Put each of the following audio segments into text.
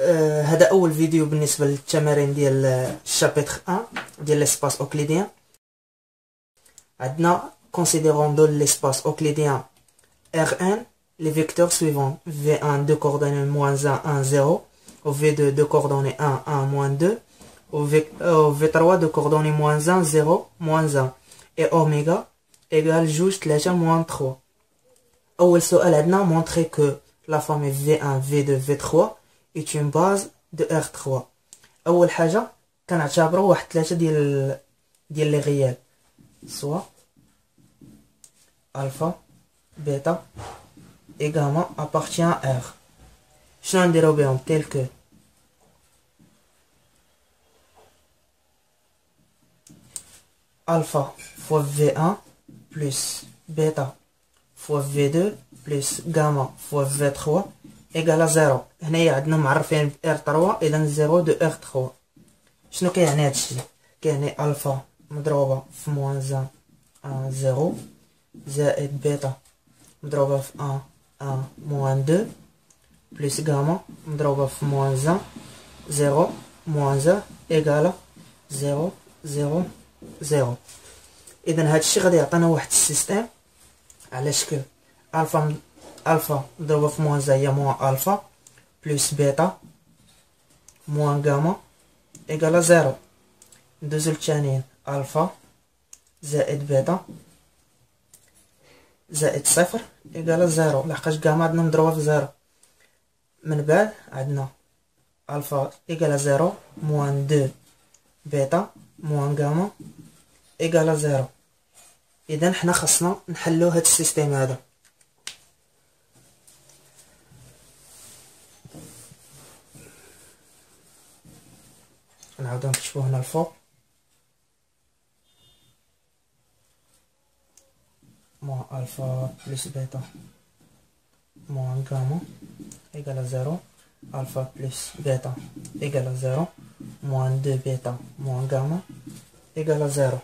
هذا اول فيديو بالنسبه للتمارين ديال الشابيتر 1 ديال ليسباس اوكليديان. عندنا considérons de l'espace euclidien Rn les vecteurs suivants: V1 2 coordonnées -1 1 0, au V2 2 coordonnées 1 1 -2, au V3 2 coordonnées -1 0 -1 et oméga égale جوج 3 -3. أول سؤال عندنا montrer que la famille V1 V2 V3 est une base de R3. أول حاجة كنعتبروا واحد 3 ديال لي غيال soit alpha, bêta et gamma appartient à R. شنو نديرو بهم tel que alpha fois V1 plus bêta fois V2 plus gamma fois V3 égale à 0. هنايا عندنا معرفين R3 إذا 0 de R3. شنو كيعني هادشي؟ كيعني ألفا مضروبة في -1 1 0 زائد بيتا مضروبة في 1 1 -2 بلس غاما مضروبة في -1 0 1 إيكالا 0 0 0. إذا هادشي غادي يعطينا واحد السيستيم على شكل ألفا مضروبة في -1 هي ألفا بلس بيتا غاما إيكالا 0. ندوزو للثانيين ألفا زائد بيتا زائد 0 إيكالا 0 لحقاش غاما عندنا مضروبة في 0. من بعد عندنا ألفا إيكالا 0 -2 بيتا غاما إيكالا 0. إذا حنا خاصنا نحلو هاد السيستيم هذا. نعاودو نكتبو هنا الفوق moins alpha plus bêta moins gamma égale à 0, alpha plus bêta égale à 0, moins 2 bêta moins gamma égale à 0.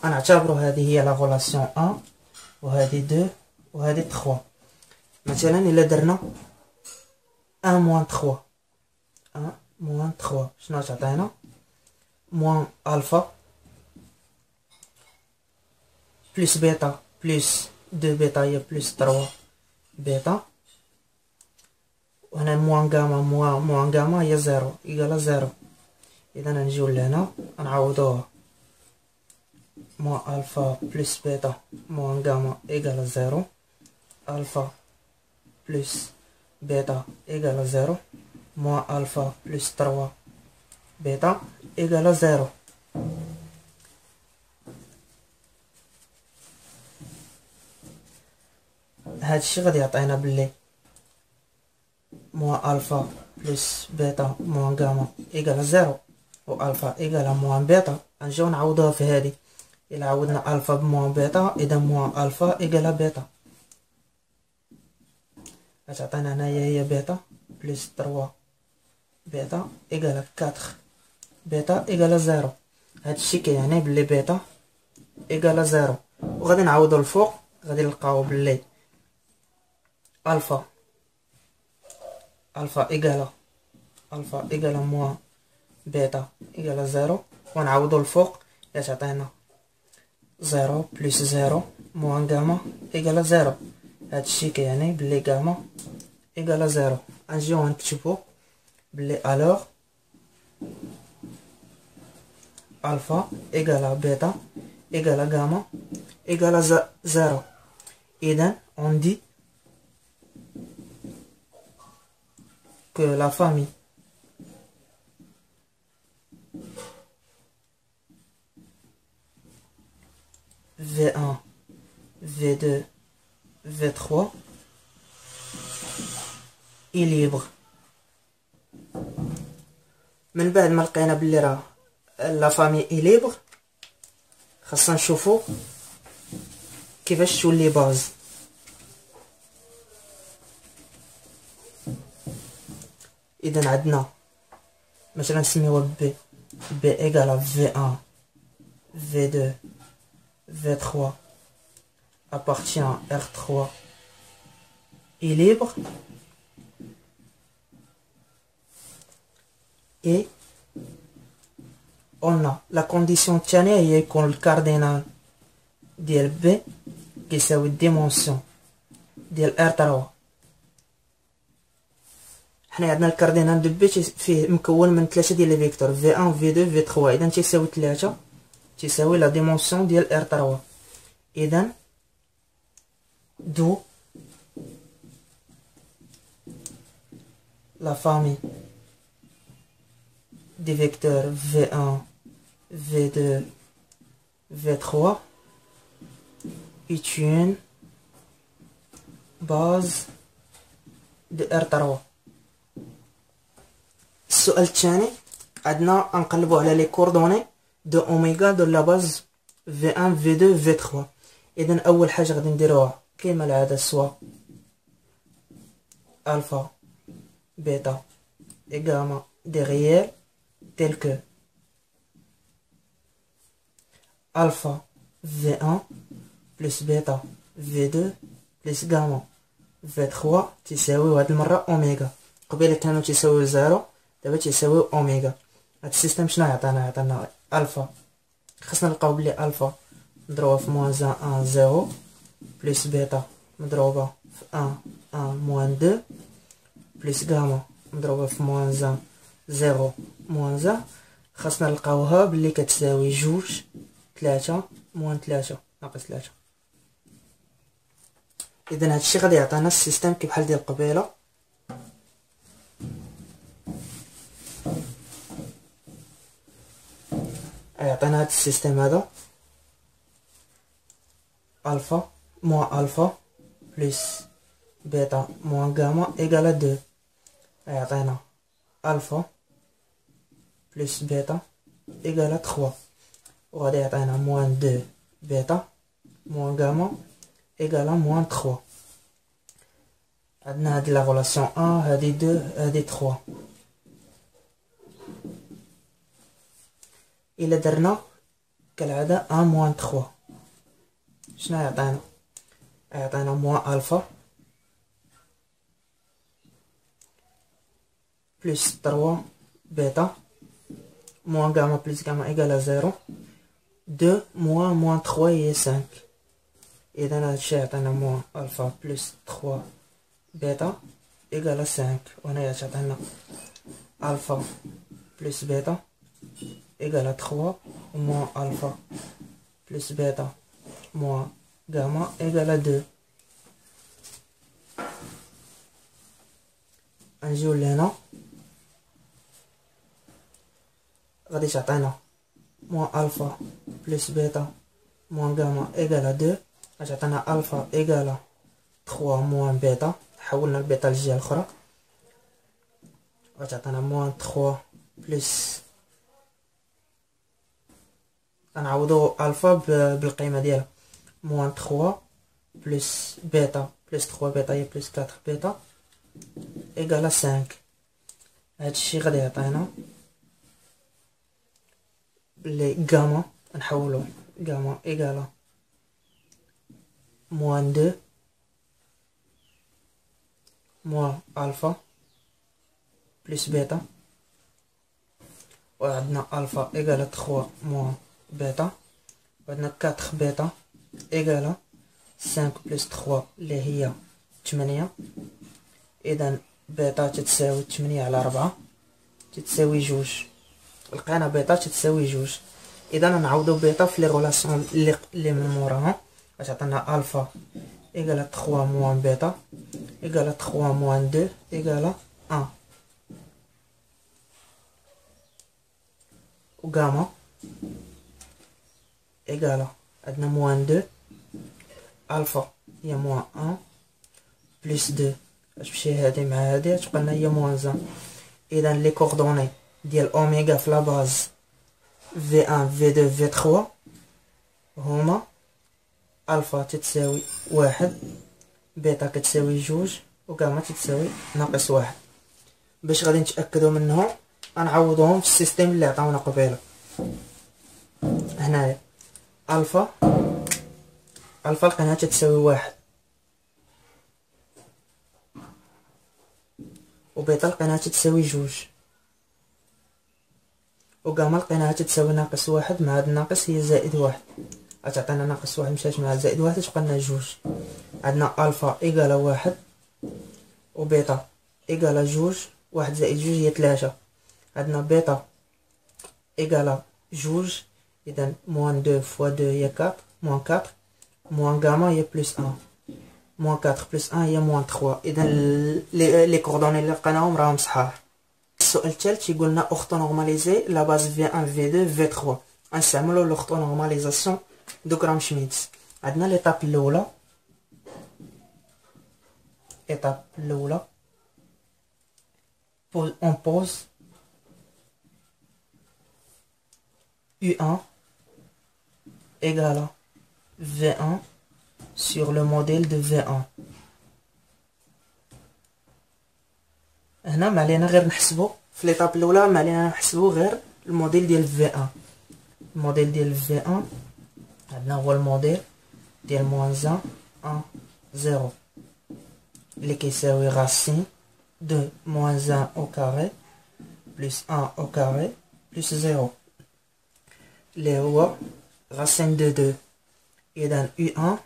نعتبرو هذه هي لا غولاسيون 1 وهذه 2 وهذه 3. مثلا إلا درنا 1 moins 3 1 moins 3 شنو تعطينا؟ moins alpha plus bêta plus 2 bêta هي plus 3 bêta وهنا moins gamma هي 0 إيكالا 0. إذا نجيو لهنا نعوضوها moins alpha plus bêta moins gamma égale 0, alpha plus bêta égale 0, moins alpha plus 3 bêta égale 0. هادشي غادي يعطينا بلي موان الفا بلس بيتا موان غاما ايكالا 0 و الفا ايكالا موان بيتا. غنجيو نعوضوها في هادي. الا عوضنا الفا بموان بيتا اذا موان الفا ايكالا بيتا غتعطينا هنايا هي بيتا بلس 3 بيتا ايكالا 4 بيتا ايكالا 0. هادشي كيعني بلي بيتا ايكالا 0. وغادي نعوضو الفوق غادي نلقاو بلي alpha égale moins bêta égale 0 ونعوضو الفوق يعطينا 0 plus 0 moins gamma égale 0. هادشي كيعني بلي gamma égale 0. نجيو نكتبو بلي alors alpha égale bêta égale gamma égale 0. إذا on dit que la famille V1, V2, V3 est libre. من بعد ما لقينا بلي راه لا فامي اي ليبر خاصنا نشوفو كيفاش تولي باز. إذا عندنا مثلا نسميوها B égale V1 V2 V3 appartient à R3 est libre. et on a la condition الثانية هي يكون الكاردينال ديال B كيساوي الديمونسيون ديال R3. حنا عندنا الكاردينال دو بي فيه مكون من 3 ديال لي فيكتور V1 V2 V3، اذا تيساوي 3 تيساوي لا ديمونسيون ديال R3. اذا دو la famille des vecteurs V1, V2, V3 est une base de R3. السؤال الثاني عندنا نقلبوا على لي كوردوني دو اوميغا دو لا باز V1 V2 V3. اذا اول حاجه غادي نديروها كيما العاده سوا الفا bêta et gamma des réels tels que alpha V1 plus bêta V2 plus gamma V3 تساوي هاد المرة أوميغا. قبيلة كانوا تساوي 0، دابا تساوي أوميغا. هاد السيستم شنو عطانا ألفا، خاصنا نلقاو بلي ألفا مضروبة في موان 1 0 بلس بيتا مضروبة في 1 موان 2 بلس غاما مضروبة في موان 1 0 موان 1. خاصنا نلقاوها بلي كتساوي 2 3 موان 3 ناقص 3. اذا هادشي غادي يعطينا السيستم كي بحال ديال قبيله. يعطينا هاد السيستم هذا الفا موان الفا بلس بيتا موان غاما ايكال 2. يعطينا الفا بلس بيتا ايكال 3، وغادي يعطينا موان 2 بيتا موان غاما ايكال موان 3. عندنا هاد لا غولاسيون 1 هادي 2 هادي 3. الا درنا كالعاده 1 موان 3 شنو يعطينا؟ يعطينا موان الفا بلس 3 بيتا موان غاما بلس غاما ايكال 0. 2 موان 3 هي 5. اذا هادشي يعطينا موان الفا بلس 3 بيتا ايكال 5. وهنايا تعطينا الفا بلس بيتا ايكال 3 موان الفا بلس بيتا موان غاما ايكال 2. نجيو لهنا غادي تعطينا موان الفا بلس بيتا موان غاما ايكال 2. غتعطينا الفا ايكال 3 موان بيتا، حولنا البيتا للجهه الاخرى. غتعطينا موان 3 بلس غنعوضو الفا بالقيمه ديالها موان 3 بلس بيتا بلس 3 بيتا هي بلس 4 بيتا ايكال 5. هادشي غادي يعطينا بلي غاما نحولو غاما ايكال موان 2 موان الفا بلس بيتا، وعندنا الفا ايكال 3 موان بيتا، وعندنا 4 بيتا ايكال 5 بلس 3 اللي هي 8. اذا بيتا تتساوي 8 على 4 تتساوي 2. لقينا بيتا تتساوي 2. اذا نعوضو بيتا في لي غولاسيون اللي من موراها. غتعطينا الفا ايكال 3 موان بيتا ايكال 3 موان 2 ايكال 1. وغاما ايكال عندنا موان 2 الفا هي موان 1 بلس 2 تمشي هادي مع هادي تبقى لنا هي موان 1. اذا لي كوردوني ديال اوميغا في لا باز V1 V2 V3 هما الفا تتساوي 1 بيتا كتساوي 2 وغاما تتساوي ناقص 1. باش غادي نتاكدوا منهم غنعوضوهم في السيستم اللي عطاونا قبيله. هنايا الفا لقيناها تتساوي 1 وبيتا لقيناها تتساوي 2. وغاما لقيناها تتساوي ناقص واحد مع هاد الناقص هي زائد واحد، غتعطينا ناقص واحد مشات مع زائد واحد تبقى لنا جوج. عندنا الفا إيكالا واحد و بيتا إيكالا جوج، واحد زائد جوج هي تلاتة. عندنا بيتا إيكالا جوج، إذا موان دو فوا دو هي كاط، موان كاط، موان غاما هي بلس ان، موان كاطخ بلس ان هي موان تخوا. إذا لي كوردوني اللي لقيناهم راهم صحاح. السؤال الثالث يقولنا أوغتو نورماليزي لا باز في 1 في 2 في 3. غنستعملو لوغتو نورماليزاسيون دو غرام شميدت. عندنا ليطاب الأولى، étape الأولى on pose U1 égale à V1 sur le modèle de V1. هنا ما علينا غير نحسبو في ليطاب الأولى، ما علينا نحسبو غير الموديل ديال V1. الموديل ديال V1 عندنا هو الموديل ديال موان 1 0 اللي كيساوي racine de moins 1 au carré plus 1 au carré plus 0 اللي هو racine de 2. إذا U1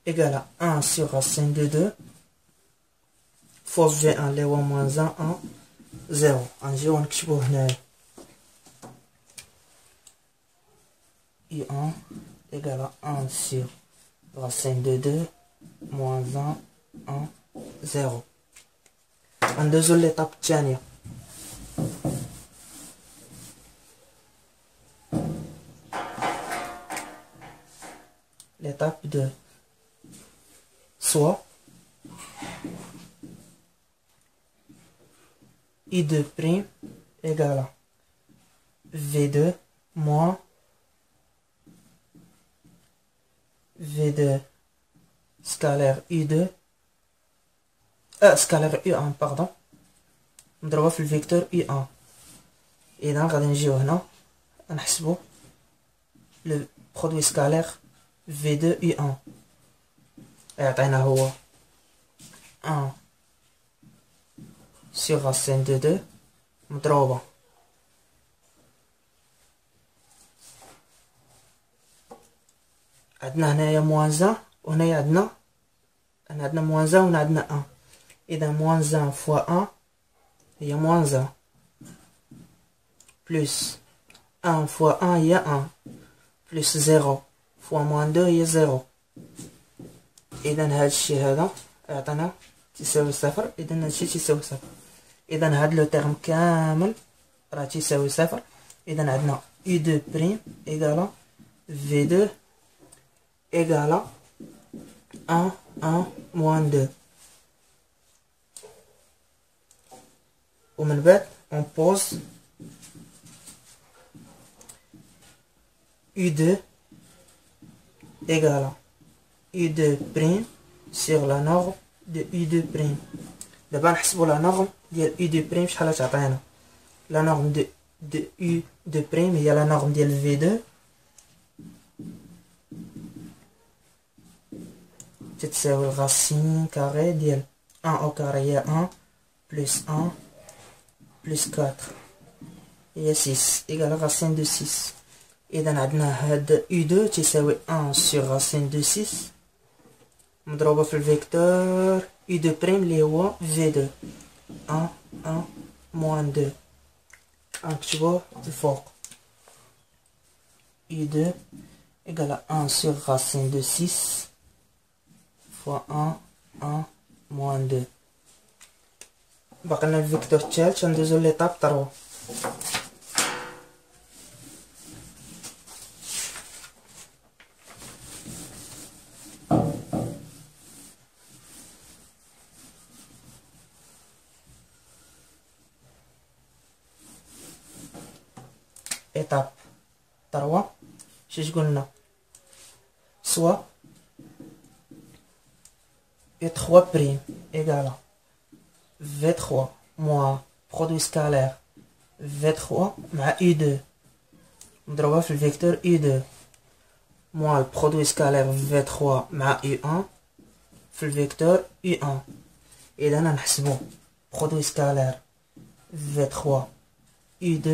égale à 1 sur racine de 2 fois V1 اللي هو moins 1 1 0. غنجيو نكتبو هنايا U1 égale à 1 sur racine de 2 moins 1 1 0. غندوزو ليطاب الثانية. l'étape de soit I2' égale à V2 moins V2 scalaire U2 scalaire U1 pardon نضربها في الفيكتور U1. إذا غادي نجيو هنا نحسبو لو برودوي سكالير V2 U1 يعطينا هو 1 sur racine de 2 مضروبة عندنا هنايا موان 1 وهنايا عندنا موان 1 وهنا عندنا 1. إذا موان 1 فوا 1 هي موان 1 بلس 1 فوا 1 هي 1 بلس 0 فوا موان 2 هي 0. إذا هاد الشي هذا يعطينا تساوي صفر. إذا هاد الشي تساوي صفر. إذا هاد لو تيرم كامل راه تساوي صفر. إذا عندنا U2' إيكالا V2 إيكالا 1 1 موان 2. ومن بعد on pose U2 égale à U2' sur la norme de U2'. دابا نحسبو لا نورم ديال U2' شحال تعطينا. لا نورم de U2' هي لا نورم ديال V2 تتساوي الغاسين كاري ديال 1 au carré هي 1 plus 1 plus 4 هي 6 إيكال racine de 6. إذا عندنا هاد U2 تساوي 1 sur racine de 6 مضروبة في الفيكتور U2' اللي هو V2 1 1 moins 2. غنكتبوه الفوق U2 égale à 1 sur racine de 6 fois 1 1 moins 2. باقي لنا الفيكتور الثالث غندوزو ليطاب 3. étape 3 شاش قلنا soit U3' égale à V3 moins produit scalaire V3 مع U2 مضروبة في الفيكتور U2 moins البرودوي سكالير V3 مع U1 في الفيكتور U1. إذا نحسبو برودوي سكالير V3 U2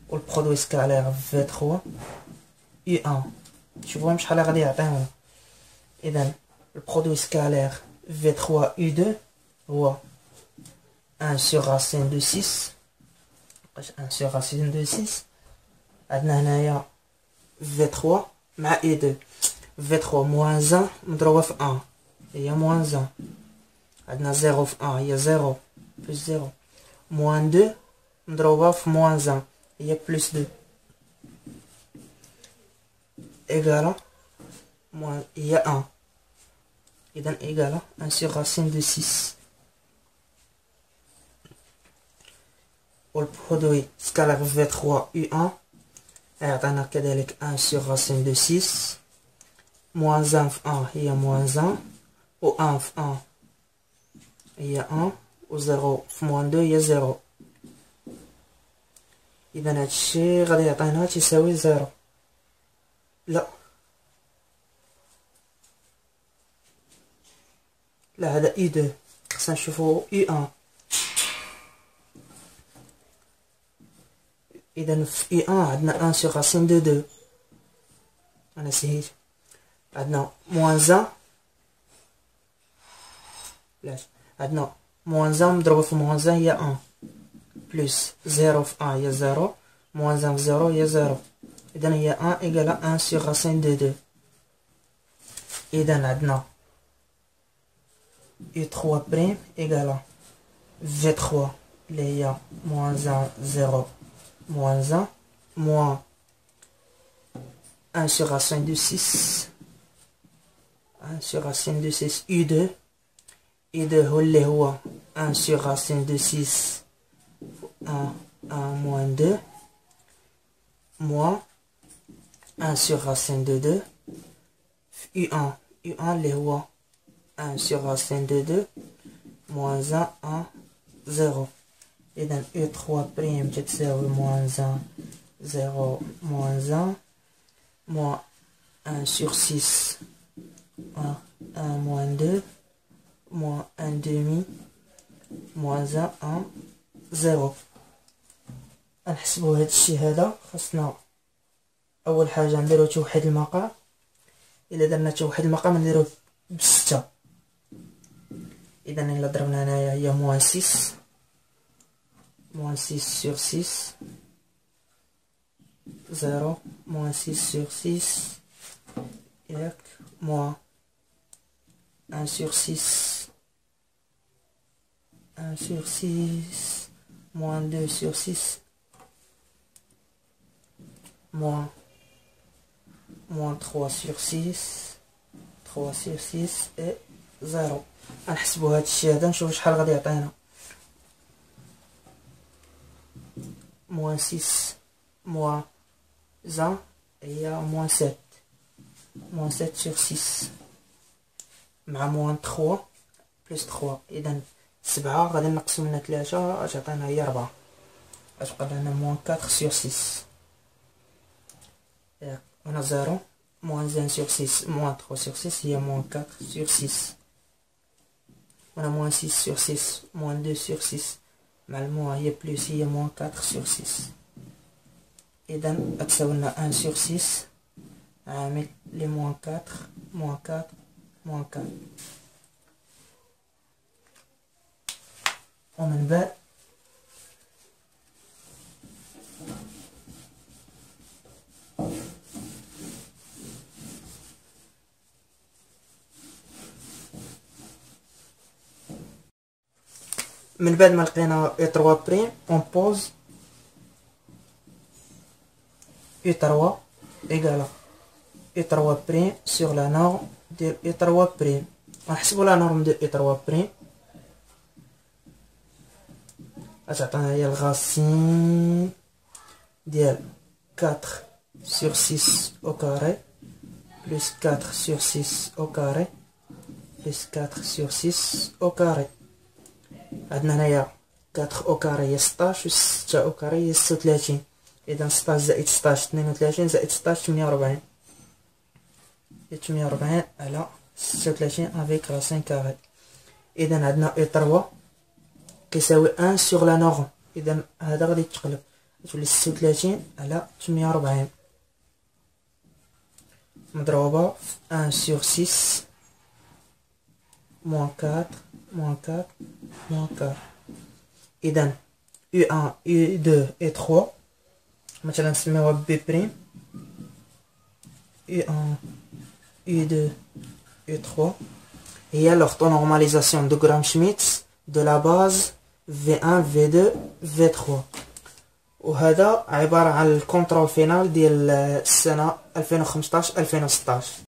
و البرودوي سكالير V3 U1. شوفوا شحال غادي يعطيهم. إذا البرودوي سكالير V3 U2 هو 1 sur racine de 6. 1 sur racine de 6. عندنا هنايا V3 مع U2. V3 moins 1 مضروبة في 1 هي moins 1. عندنا 0 في 1 هي 0 plus 0. moins 2 مضروبة في moins 1 هي plus 2. égale هي 1. إذا égale 1 sur racine de 6. والبرودوي سكالير V3 U1 يعطينا كذلك 1 sur racine de 6. moins 1 في 1 هي moins 1 و 1 في 1 هي 1 و 0 في moins 2 هي 0. إذا هادشي غادي يعطينا تساوي 0. لا هذا U2 خصنا نشوفو U1. إذا في U1 عندنا 1 sur racine de 2. أنا سهيت. عندنا moins 1 عندنا moins 1 مضروبة في moins 1 هي 1 plus 0 في 1 هي 0 moins 1 في 0 هي 0. إذا هي 1 égale 1 sur racine de 2. إذا عندنا U3 prime égale V3 اللي هي moins 1 0 moins 1 moins 1 sur racine de 6. 1 sur racine de 6 U2. U2 هو اللي هو 1 sur racine de 6 1 moins 2 moins 1 sur racine de 2 U1 اللي هو 1 sur racine de 2 moins 1 1 0. إذا U3 prime تتساوي moins 1 0 moins 1 moins 1 sur 6 1 1 moins 2 moins 1 demi moins 1 1 0. نحسبو هاد الشي هذا. خاصنا اول حاجه نديرو توحيد المقام. الا درنا توحيد المقام نديروه ب6. اذا الا ضربنا هنايا هي moins 6 sur 6 0 moins 6 sur 6 ياك moins 1 sur 6 1 sur 6 moins 2 sur 6 moins 3 sur 6 3 sur 6 et 0. غنحسبو هاد الشي هذا نشوف شحال غادي يعطينا. moins 6 moins 1 هي moins 7 sur 6 مع moins 3 plus 3. إذا 7 غادي نقسم منها 3 تعطينا هي 4. غتبقى لنا moins 4 sur 6 ياك. هنا 0 moins 1 sur 6 moins 3 sur 6 هي moins 4 sur 6. هنا moins 6 sur 6 moins 2 sur 6 مع الموان هي بلس هي moins 4 sur 6. إذا غتساوي لنا 1 sur 6 عامل لي moins 4 moins 4 moins 4. ومن بعد ما لقينا E3 بريم اون بوز E3 égale E3 بريم sur la norme ديال E3 بريم. غنحسبو لا نورم ديال E3 بريم. غتعطينا هي الغاسين ديال 4 sur 6 au carré plus 4 sur 6 au carré plus 4 sur 6 au carré. عندنا هنايا 4 او كاري هي 16 و 6 او كاري هي 36. اذا 16 زائد 16 32 زائد 16 48. 48 على 36 افيك راسين كاري. اذا عندنا اي 3 كيساوي 1 sur la norme إذا هذا غادي يتقلب تولي 36 على 840 مضروبة في 1 sur 6 moins 4 moins 4 moins 4. إذا U1 U2 et 3 مثلا نسميوها B prime. U1 U2 U3 هي l'orthonormalisation de Gram-Schmidt de la base V1 V2 V3. وهذا عبارة عن الكونترول فينال ديال السنة 2015 2016.